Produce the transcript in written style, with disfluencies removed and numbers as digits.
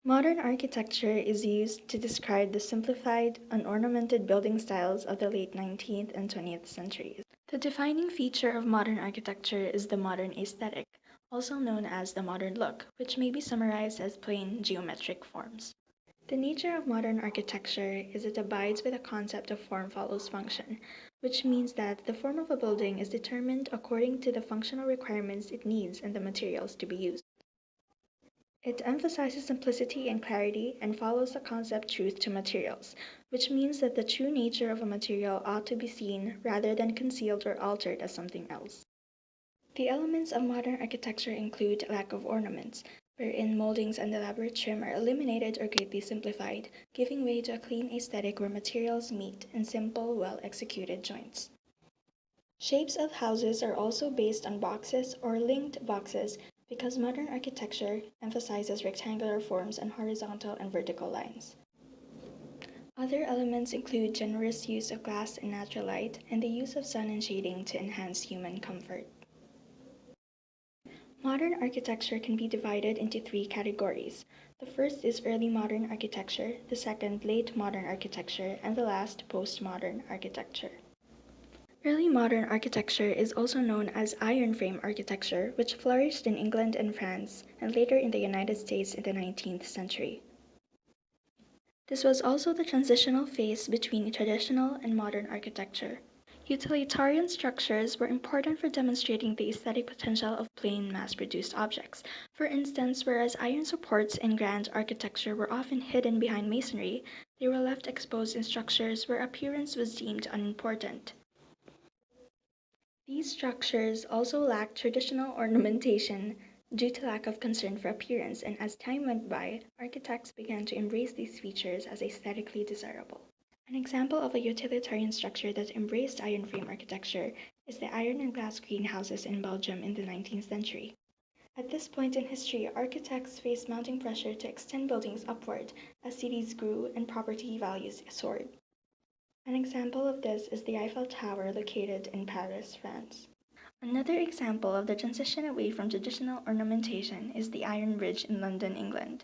Modern architecture is used to describe the simplified, unornamented building styles of the late 19th and 20th centuries. The defining feature of modern architecture is the modern aesthetic, also known as the modern look, which may be summarized as plain geometric forms. The nature of modern architecture is it abides with the concept of form follows function, which means that the form of a building is determined according to the functional requirements it needs and the materials to be used. It emphasizes simplicity and clarity and follows the concept truth to materials, which means that the true nature of a material ought to be seen rather than concealed or altered as something else. The elements of modern architecture include lack of ornaments, wherein moldings and elaborate trim are eliminated or greatly simplified, giving way to a clean aesthetic where materials meet in simple, well executed joints. Shapes of houses are also based on boxes or linked boxes because modern architecture emphasizes rectangular forms and horizontal and vertical lines. Other elements include generous use of glass and natural light and the use of sun and shading to enhance human comfort. Modern architecture can be divided into three categories. The first is early modern architecture, the second late modern architecture, and the last postmodern architecture. Early modern architecture is also known as iron frame architecture, which flourished in England and France, and later in the United States in the 19th century. This was also the transitional phase between traditional and modern architecture. Utilitarian structures were important for demonstrating the aesthetic potential of plain, mass-produced objects. For instance, whereas iron supports in grand architecture were often hidden behind masonry, they were left exposed in structures where appearance was deemed unimportant. These structures also lacked traditional ornamentation due to lack of concern for appearance, and as time went by, architects began to embrace these features as aesthetically desirable. An example of a utilitarian structure that embraced iron frame architecture is the iron and glass greenhouses in Belgium in the 19th century. At this point in history, architects faced mounting pressure to extend buildings upward as cities grew and property values soared. An example of this is the Eiffel Tower located in Paris, France. Another example of the transition away from traditional ornamentation is the Iron Bridge in London, England.